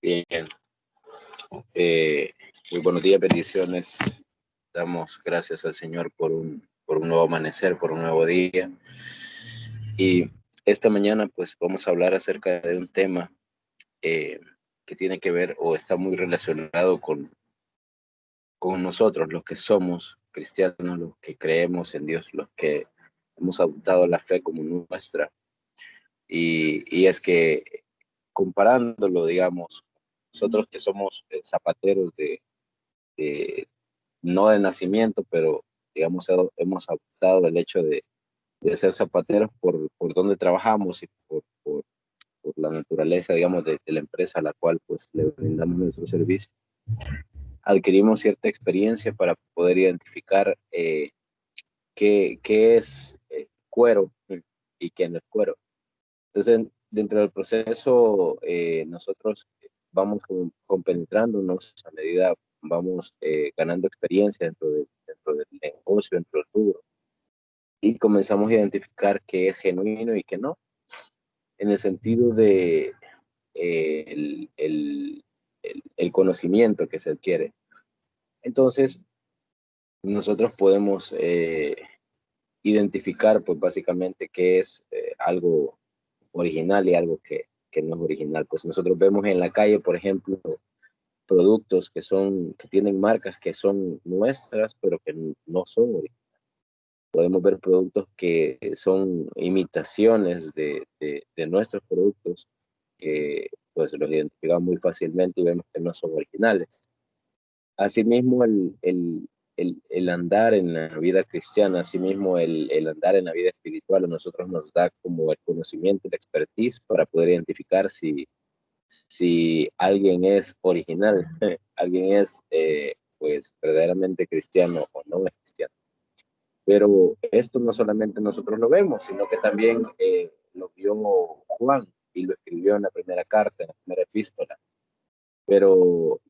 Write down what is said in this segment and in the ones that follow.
Bien, eh, muy buenos días, bendiciones. Damos gracias al Señor por un nuevo amanecer, por un nuevo día. Y esta mañana pues vamos a hablar acerca de un tema eh, que tiene que ver o está muy relacionado con nosotros, los que somos cristianos, los que creemos en Dios, los que hemos adoptado la fe como nuestra. Y es que comparándolo, digamos, nosotros que somos zapateros de no de nacimiento, pero digamos, hemos adoptado el hecho de ser zapateros por donde trabajamos y por la naturaleza, digamos, de la empresa a la cual pues le brindamos nuestro servicio. Adquirimos cierta experiencia para poder identificar qué es cuero y qué no es cuero. Entonces, dentro del proceso, nosotros vamos compenetrándonos a medida vamos ganando experiencia dentro del negocio, dentro del rubro, y comenzamos a identificar qué es genuino y qué no, en el sentido de el conocimiento que se adquiere. Entonces, nosotros podemos identificar, pues básicamente, qué es algo original y algo que no es original. Pues nosotros vemos en la calle, por ejemplo, productos que tienen marcas que son nuestras, pero que no son originales. Podemos ver productos que son imitaciones de nuestros productos, que pues los identificamos muy fácilmente y vemos que no son originales. Asimismo, el andar en la vida cristiana, asimismo el andar en la vida espiritual, a nosotros nos da como el conocimiento, la expertise para poder identificar si alguien es original, alguien es pues verdaderamente cristiano o no es cristiano. Pero esto no solamente nosotros lo vemos, sino que también lo vio Juan y lo escribió en la primera carta, en la primera epístola. Pero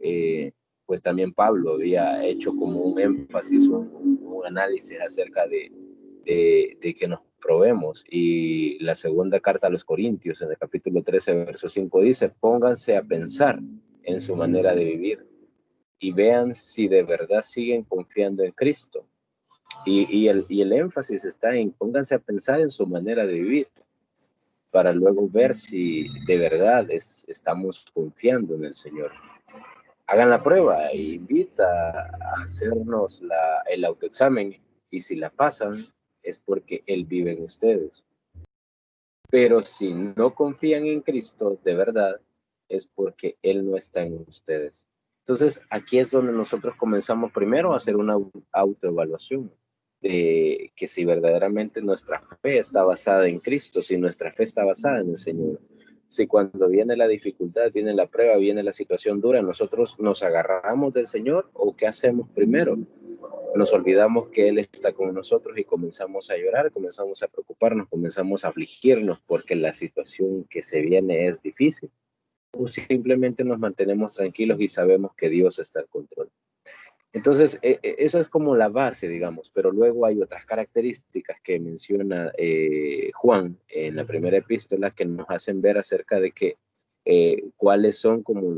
pues también Pablo había hecho como un énfasis, un análisis acerca de que nos probemos. Y la segunda carta a los Corintios, en el capítulo 13, verso 5, dice: pónganse a pensar en su manera de vivir y vean si de verdad siguen confiando en Cristo. Y el énfasis está en pónganse a pensar en su manera de vivir para luego ver si de verdad estamos confiando en el Señor. Hagan la prueba e invita a hacernos el autoexamen, y si la pasan es porque Él vive en ustedes. Pero si no confían en Cristo de verdad, es porque Él no está en ustedes. Entonces, aquí es donde nosotros comenzamos primero a hacer una autoevaluación de que si verdaderamente nuestra fe está basada en Cristo, si nuestra fe está basada en el Señor, si cuando viene la dificultad, viene la prueba, viene la situación dura, nosotros nos agarramos del Señor, o qué hacemos primero. Nos olvidamos que Él está con nosotros y comenzamos a llorar, comenzamos a preocuparnos, comenzamos a afligirnos porque la situación que se viene es difícil. O simplemente nos mantenemos tranquilos y sabemos que Dios está al control. Entonces, esa es como la base, digamos, pero luego hay otras características que menciona Juan en la primera epístola que nos hacen ver acerca de que cuáles son como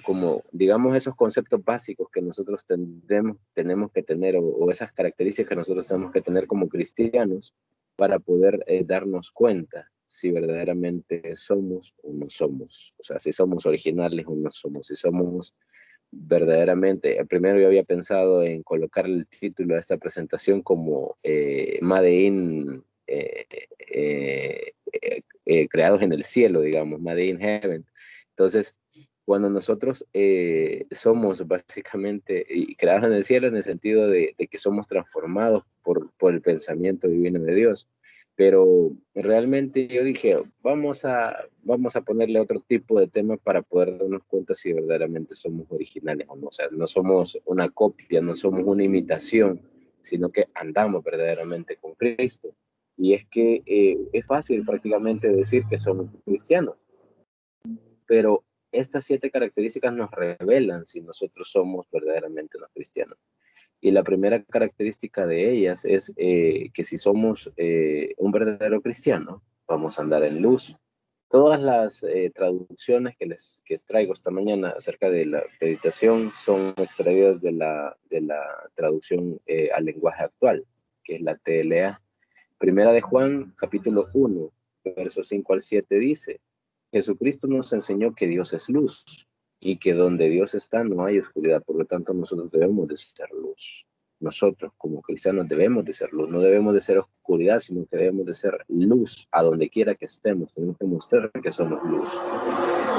como digamos, esos conceptos básicos que nosotros tenemos que tener, o esas características que nosotros tenemos que tener como cristianos para poder darnos cuenta si verdaderamente somos o no somos. O sea, si somos originales o no somos, si somos verdaderamente. Primero yo había pensado en colocar el título de esta presentación como Made in, creados en el cielo, digamos, Made in Heaven. Entonces, cuando nosotros somos básicamente y creados en el cielo, en el sentido de que somos transformados por el pensamiento divino de Dios. Pero realmente yo dije, vamos a ponerle otro tipo de tema para poder darnos cuenta si verdaderamente somos originales o no. O sea, no somos una copia, no somos una imitación, sino que andamos verdaderamente con Cristo. Y es que es fácil prácticamente decir que somos cristianos, pero estas 7 características nos revelan si nosotros somos verdaderamente los cristianos. Y la primera característica de ellas es que si somos un verdadero cristiano, vamos a andar en luz. Todas las traducciones que les traigo esta mañana acerca de la meditación son extraídas de la traducción al lenguaje actual, que es la TLA. Primera de Juan, capítulo 1, versos 5 al 7 dice: Jesucristo nos enseñó que Dios es luz y que donde Dios está no hay oscuridad, por lo tanto nosotros debemos de ser luz. Nosotros como cristianos debemos de ser luz, no debemos de ser oscuridad, sino que debemos de ser luz a donde quiera que estemos, tenemos que mostrar que somos luz.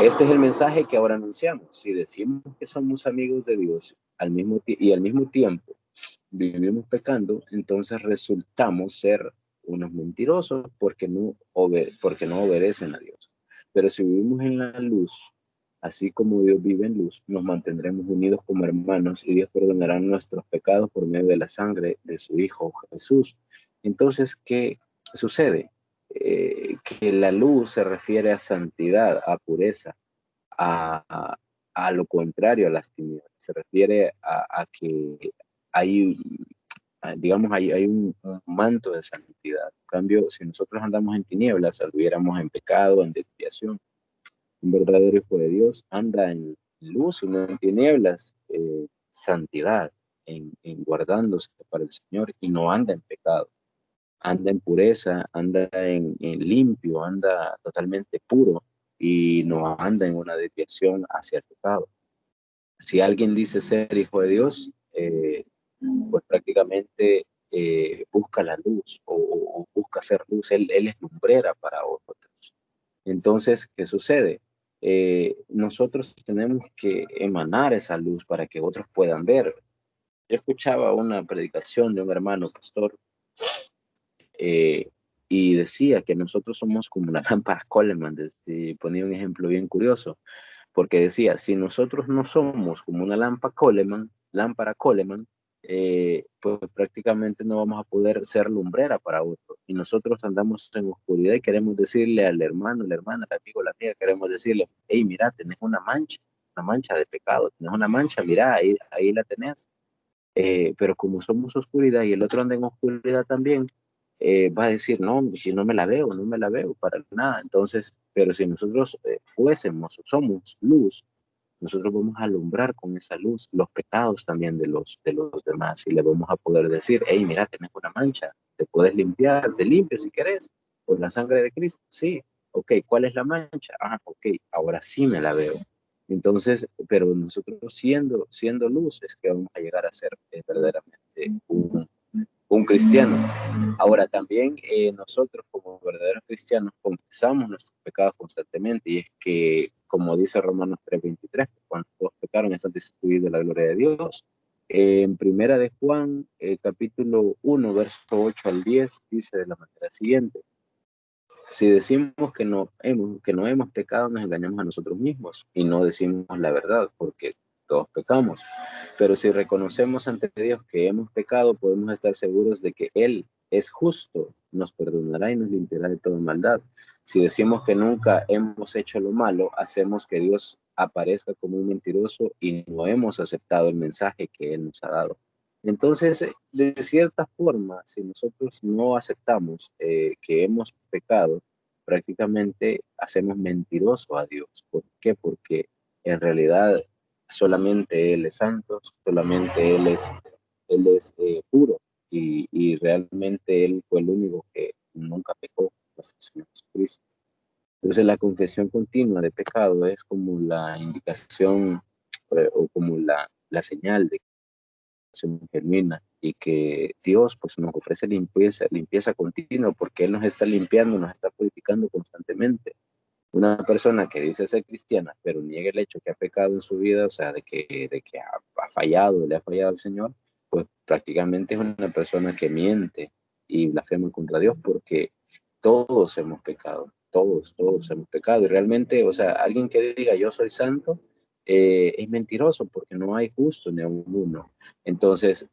Este es el mensaje que ahora anunciamos. Si decimos que somos amigos de Dios y al mismo tiempo vivimos pecando, entonces resultamos ser unos mentirosos porque no obedecen a Dios. Pero si vivimos en la luz, así como Dios vive en luz, nos mantendremos unidos como hermanos y Dios perdonará nuestros pecados por medio de la sangre de su Hijo Jesús. Entonces, ¿qué sucede? Que la luz se refiere a santidad, a pureza, a lo contrario a las tinieblas. Se refiere a que hay, digamos, hay un manto de santidad. En cambio, si nosotros andamos en tinieblas, anduviéramos en pecado, en desviación. Un verdadero hijo de Dios anda en luz y no en tinieblas, santidad, en guardándose para el Señor y no anda en pecado. Anda en pureza, anda en limpio, anda totalmente puro y no anda en una desviación hacia el pecado. Si alguien dice ser hijo de Dios, pues prácticamente busca la luz o busca ser luz. Él es lumbrera para otros. Entonces, ¿qué sucede? Nosotros tenemos que emanar esa luz para que otros puedan ver. Yo escuchaba una predicación de un hermano pastor eh, y decía que nosotros somos como una lámpara Coleman. Ponía un ejemplo bien curioso, porque decía, si nosotros no somos como una lámpara Coleman, pues prácticamente no vamos a poder ser lumbrera para otros. Y nosotros andamos en oscuridad y queremos decirle al hermano, la hermana, al amigo, la amiga, queremos decirle, hey, mira, tenés una mancha de pecado, tenés una mancha, mira, ahí la tenés. Pero como somos oscuridad y el otro anda en oscuridad también, va a decir, no, si no me la veo, no me la veo para nada. Entonces, pero si nosotros fuésemos, somos luz, nosotros vamos a alumbrar con esa luz los pecados también de los demás y le vamos a poder decir, hey, mira, tenés una mancha, te puedes limpiar, te limpias si querés, por la sangre de Cristo, sí, ok, ¿cuál es la mancha? Ah, ok, ahora sí me la veo. Entonces, pero nosotros siendo luz es que vamos a llegar a ser verdaderamente un cristiano. Ahora también nosotros como verdaderos cristianos confesamos nuestros pecados constantemente y es que, como dice Romanos 3:23, cuando todos pecaron están destituidos de la gloria de Dios. En Primera de Juan, capítulo 1, verso 8 al 10, dice de la manera siguiente: si decimos que no hemos pecado, nos engañamos a nosotros mismos y no decimos la verdad, porque todos pecamos. Pero si reconocemos ante Dios que hemos pecado, podemos estar seguros de que Él es justo, nos perdonará y nos limpiará de toda maldad. Si decimos que nunca hemos hecho lo malo, hacemos que Dios aparezca como un mentiroso y no hemos aceptado el mensaje que Él nos ha dado. Entonces, de cierta forma, si nosotros no aceptamos que hemos pecado, prácticamente hacemos mentiroso a Dios. ¿Por qué? Porque en realidad solamente Él es santo, solamente Él es puro y realmente Él fue el único que nunca pecó, nuestro Señor Jesucristo. Entonces la confesión continua de pecado es como la indicación o como la señal de genuina y que Dios pues nos ofrece limpieza continua porque Él nos está limpiando, nos está purificando constantemente. Una persona que dice ser cristiana, pero niega el hecho que ha pecado en su vida, o sea, de que ha fallado, le ha fallado al Señor, pues prácticamente es una persona que miente y blasfema contra Dios porque todos hemos pecado, todos hemos pecado. Y realmente, o sea, alguien que diga yo soy santo, es mentiroso porque no hay justo ni a uno. Entonces,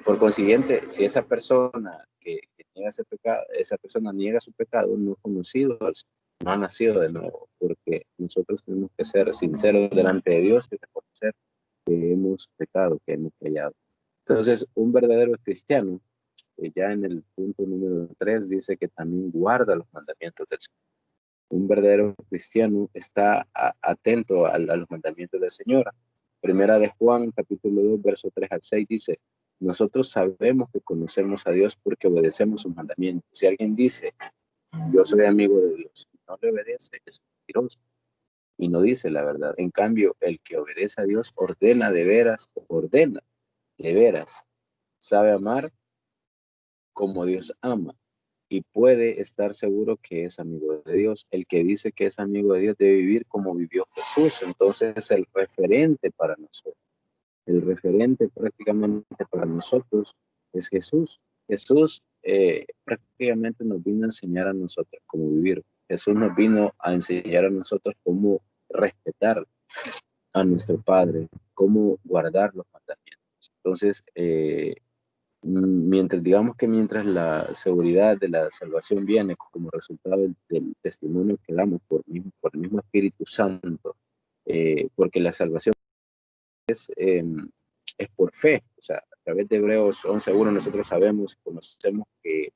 por consiguiente, si esa persona que niega ese pecado, esa persona niega su pecado, no ha conocido al Señor, no ha nacido de nuevo, porque nosotros tenemos que ser sinceros delante de Dios y reconocer que hemos pecado, que hemos fallado. Entonces, un verdadero cristiano, ya en el punto número 3, dice que también guarda los mandamientos del Señor. Un verdadero cristiano está atento a los mandamientos del Señor. Primera de Juan, capítulo 2, verso 3 al 6 dice, nosotros sabemos que conocemos a Dios porque obedecemos sus mandamientos. Si alguien dice, yo soy amigo de Dios, y no le obedece, es mentiroso y no dice la verdad. En cambio, el que obedece a Dios ordena de veras, sabe amar como Dios ama y puede estar seguro que es amigo de Dios. El que dice que es amigo de Dios debe vivir como vivió Jesús. Entonces es el referente para nosotros. El referente prácticamente para nosotros es Jesús. Jesús prácticamente nos vino a enseñar a nosotros cómo vivir. Jesús nos vino a enseñar a nosotros cómo respetar a nuestro Padre, cómo guardar los mandamientos. Entonces, mientras la seguridad de la salvación viene como resultado del testimonio que damos por el mismo Espíritu Santo, porque la salvación eh, es por fe. O sea, a través de Hebreos 11:1 nosotros sabemos, conocemos que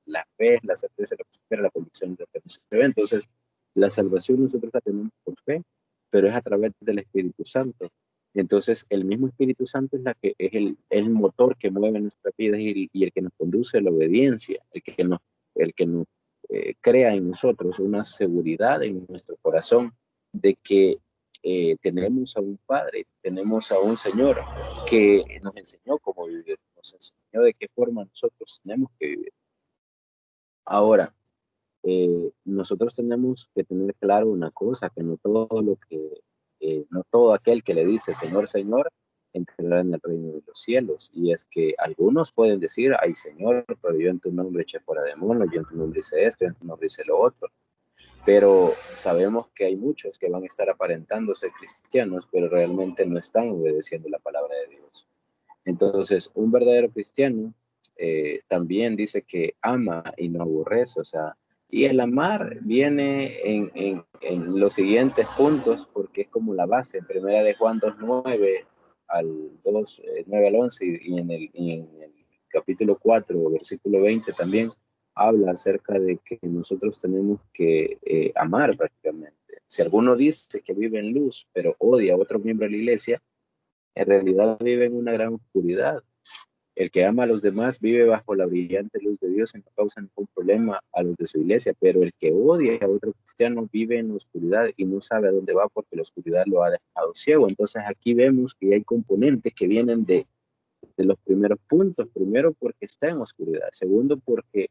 la fe es la certeza de lo que se espera, la convicción de lo que no se ve. Entonces, la salvación nosotros la tenemos por fe, pero es a través del Espíritu Santo. Entonces, el mismo Espíritu Santo es el motor que mueve nuestras vidas y el que nos conduce a la obediencia, el que nos crea en nosotros una seguridad en nuestro corazón de que tenemos a un Padre, tenemos a un Señor que nos enseñó cómo vivir, nos enseñó de qué forma nosotros tenemos que vivir. Ahora, nosotros tenemos que tener claro una cosa, que no todo aquel que le dice Señor, Señor, entrará en el reino de los cielos. Y es que algunos pueden decir, ay Señor, pero yo en tu nombre eché fuera demonios, yo en tu nombre hice esto, yo en tu nombre hice lo otro. Pero sabemos que hay muchos que van a estar aparentando ser cristianos, pero realmente no están obedeciendo la palabra de Dios. Entonces, un verdadero cristiano también dice que ama y no aborrece, o sea, y el amar viene en los siguientes puntos, porque es como la base, en primera de Juan 2:9 al 9 al 11, y en el capítulo 4, versículo 20 también habla acerca de que nosotros tenemos que amar prácticamente. Si alguno dice que vive en luz, pero odia a otro miembro de la iglesia, en realidad vive en una gran oscuridad. El que ama a los demás vive bajo la brillante luz de Dios y no causa ningún problema a los de su iglesia, pero el que odia a otro cristiano vive en la oscuridad y no sabe a dónde va porque la oscuridad lo ha dejado ciego. Entonces aquí vemos que hay componentes que vienen de los primeros puntos. Primero, porque está en oscuridad. Segundo, porque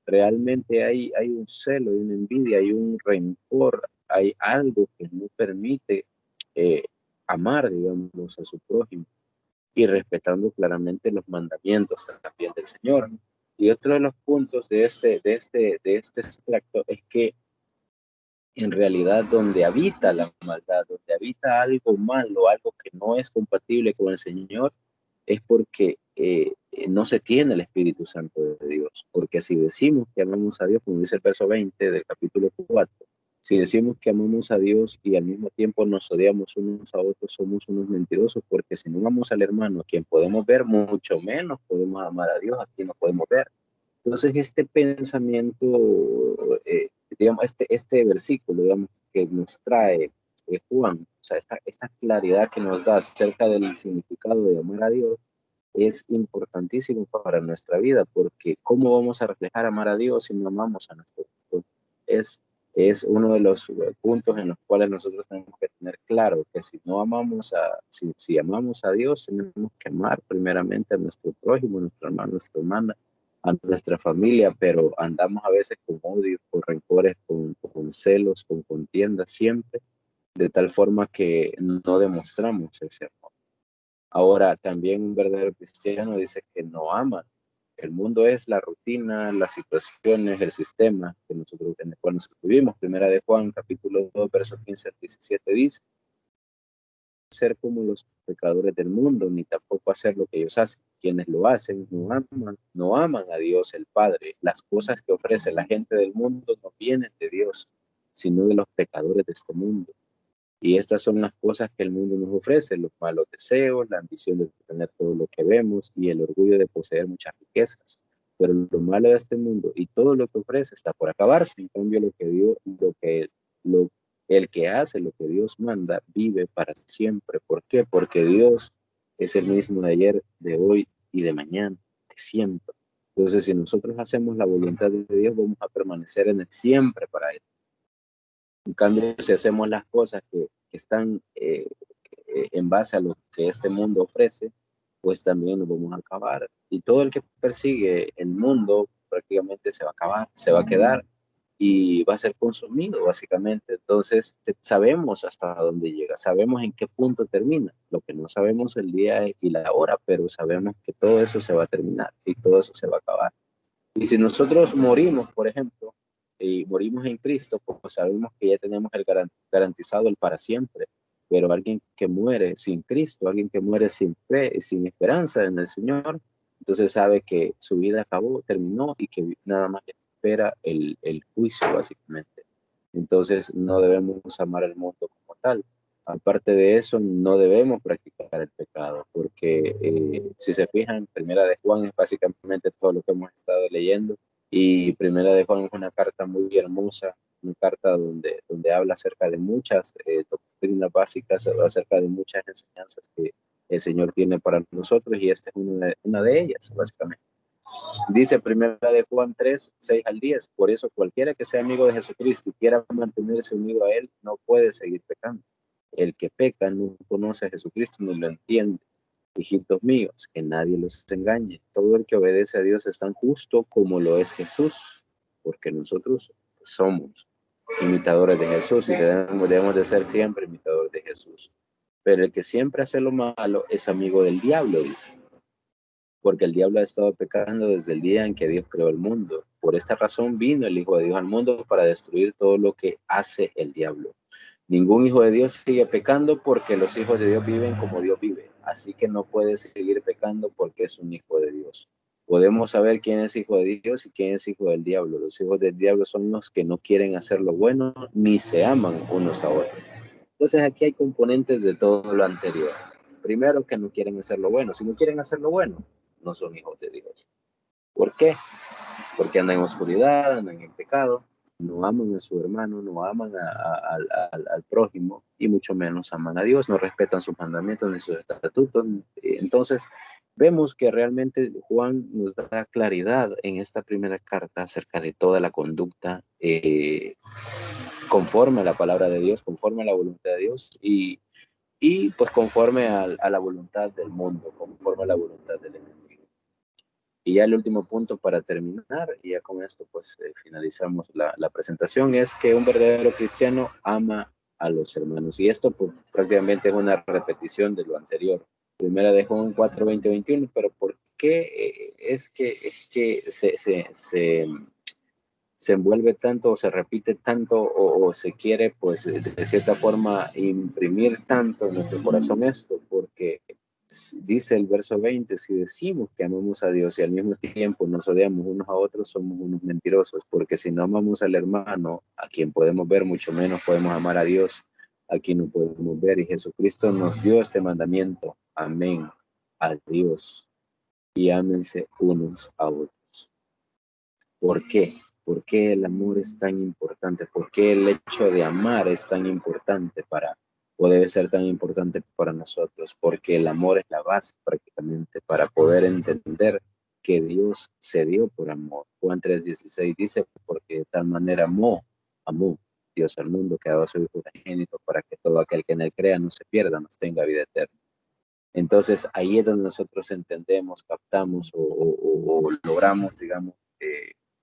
realmente hay un celo, hay una envidia, hay un rencor, hay algo que no permite eh, amar, digamos, a su prójimo y respetando claramente los mandamientos también del Señor. Y otro de los puntos de este extracto es que en realidad donde habita la maldad, donde habita algo malo, algo que no es compatible con el Señor, es porque no se tiene el Espíritu Santo de Dios. Porque si decimos que amamos a Dios, como dice el verso 20 del capítulo 4, si decimos que amamos a Dios y al mismo tiempo nos odiamos unos a otros, somos unos mentirosos, porque si no amamos al hermano, a quien podemos ver, mucho menos podemos amar a Dios, a quien no podemos ver. Entonces, este pensamiento, digamos, este versículo, digamos, que nos trae Juan, o sea, esta claridad que nos da acerca del significado de amar a Dios, es importantísimo para nuestra vida, porque ¿cómo vamos a reflejar amar a Dios si no amamos a nuestro Dios? Es, es uno de los puntos en los cuales nosotros tenemos que tener claro que si amamos a Dios, tenemos que amar primeramente a nuestro prójimo, a nuestro hermano, a nuestra hermana, a nuestra familia, pero andamos a veces con odio, con rencores, con celos, con contiendas siempre, de tal forma que no demostramos ese amor. Ahora, también un verdadero cristiano dice que no ama. El mundo es la rutina, las situaciones, el sistema en el cual nosotros vivimos. Primera de Juan, capítulo 2, versos 15 al 17 dice, ser como los pecadores del mundo, ni tampoco hacer lo que ellos hacen. Quienes lo hacen no aman a Dios el Padre. Las cosas que ofrece la gente del mundo no vienen de Dios, sino de los pecadores de este mundo. Y estas son las cosas que el mundo nos ofrece, los malos deseos, la ambición de tener todo lo que vemos y el orgullo de poseer muchas riquezas. pero lo malo de este mundo y todo lo que ofrece está por acabarse. En cambio, lo, el que hace lo que Dios manda vive para siempre. ¿Por qué? Porque Dios es el mismo de ayer, de hoy y de mañana, de siempre. Entonces, si nosotros hacemos la voluntad de Dios, vamos a permanecer en el siempre para Él. En cambio, si hacemos las cosas que están en base a lo que este mundo ofrece, pues también nos vamos a acabar. Y todo el que persigue el mundo prácticamente se va a acabar, se va a quedar y va a ser consumido básicamente. Entonces sabemos hasta dónde llega, sabemos en qué punto termina, lo que no sabemos el día y la hora, pero sabemos que todo eso se va a terminar y todo eso se va a acabar. Y si nosotros morimos, por ejemplo, y morimos en Cristo, pues sabemos que ya tenemos el garantizado el para siempre. Pero alguien que muere sin Cristo, alguien que muere sin fe, sin esperanza en el Señor, entonces sabe que su vida acabó, terminó y que nada más le espera el juicio, básicamente. Entonces no debemos amar al mundo como tal. Aparte de eso, no debemos practicar el pecado, porque si se fijan, Primera de Juan es básicamente todo lo que hemos estado leyendo, y Primera de Juan es una carta muy hermosa, una carta donde habla acerca de muchas doctrinas básicas, acerca de muchas enseñanzas que el Señor tiene para nosotros, y esta es una de ellas, básicamente. Dice Primera de Juan 3, 6 al 10, por eso cualquiera que sea amigo de Jesucristo y quiera mantenerse unido a Él, no puede seguir pecando. El que peca no conoce a Jesucristo ni lo entiende. Hijitos míos, que nadie los engañe. Todo el que obedece a Dios es tan justo como lo es Jesús, porque nosotros somos imitadores de Jesús y debemos de ser siempre imitadores de Jesús. Pero el que siempre hace lo malo es amigo del diablo, dice, porque el diablo ha estado pecando desde el día en que Dios creó el mundo. Por esta razón vino el Hijo de Dios al mundo para destruir todo lo que hace el diablo. Ningún hijo de Dios sigue pecando porque los hijos de Dios viven como Dios vive. Así que no puede seguir pecando porque es un hijo de Dios. Podemos saber quién es hijo de Dios y quién es hijo del diablo. Los hijos del diablo son los que no quieren hacer lo bueno ni se aman unos a otros. Entonces aquí hay componentes de todo lo anterior. Primero, que no quieren hacer lo bueno. Si no quieren hacer lo bueno, no son hijos de Dios. ¿Por qué? Porque andan en oscuridad, andan en pecado, no aman a su hermano, no aman al prójimo y mucho menos aman a Dios, no respetan sus mandamientos ni sus estatutos. Entonces, vemos que realmente Juan nos da claridad en esta primera carta acerca de toda la conducta conforme a la palabra de Dios, conforme a la voluntad de Dios y pues conforme a la voluntad del mundo, conforme a la voluntad del enemigo. Y ya el último punto para terminar, y ya con esto pues finalizamos la presentación, es que un verdadero cristiano ama a los hermanos. Y esto pues, prácticamente es una repetición de lo anterior. Primera de Juan 4, 20, 21, pero ¿por qué es que se envuelve tanto o se repite tanto o se quiere pues de cierta forma imprimir tanto en nuestro corazón esto? Porque dice el verso 20, si decimos que amamos a Dios y al mismo tiempo nos odiamos unos a otros, somos unos mentirosos, porque si no amamos al hermano, a quien podemos ver, mucho menos podemos amar a Dios, a quien no podemos ver. Y Jesucristo nos dio este mandamiento. Amén. A Dios. Y ámense unos a otros. ¿Por qué? ¿Por qué el amor es tan importante? ¿Por qué el hecho de amar es tan importante o debe ser tan importante para nosotros? Porque el amor es la base prácticamente para poder entender que Dios se dio por amor. Juan 3:16 dice, porque de tal manera amó Dios al mundo que ha dado a su Hijo unigénito para que todo aquel que en él crea no se pierda, mas tenga vida eterna. Entonces ahí es donde nosotros entendemos, captamos o logramos, digamos,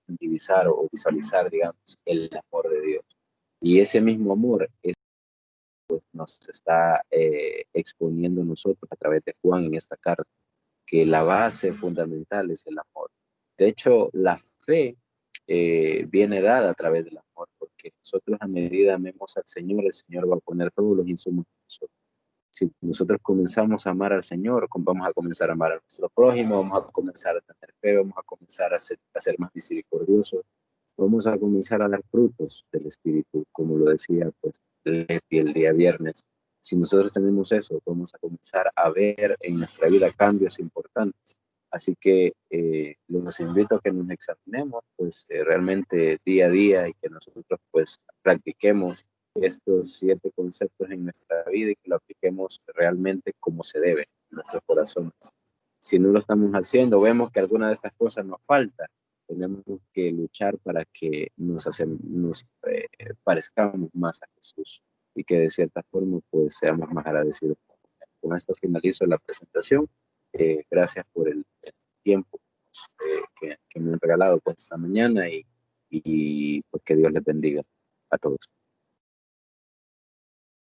divisar o visualizar, digamos, el amor de Dios. Y ese mismo amor es, pues, nos está exponiendo nosotros a través de Juan en esta carta, que la base fundamental es el amor. De hecho, la fe viene dada a través del amor, porque nosotros a medida amemos al Señor, el Señor va a poner todos los insumos en nosotros. Si nosotros comenzamos a amar al Señor, vamos a comenzar a amar a nuestro prójimo, vamos a comenzar a tener fe, vamos a comenzar a ser más misericordiosos, vamos a comenzar a dar frutos del Espíritu, como lo decía pues Leti el día viernes. Si nosotros tenemos eso, vamos a comenzar a ver en nuestra vida cambios importantes, Así que los invito a que nos examinemos pues realmente día a día y que nosotros pues practiquemos estos 7 conceptos en nuestra vida y que lo apliquemos realmente como se debe en nuestros corazones. Si no lo estamos haciendo, vemos que alguna de estas cosas nos falta, tenemos que luchar para que nos parezcamos más a Jesús y que de cierta forma pues seamos más agradecidos. Con esto finalizo la presentación. Gracias por el tiempo que me han regalado pues esta mañana y pues que Dios les bendiga a todos.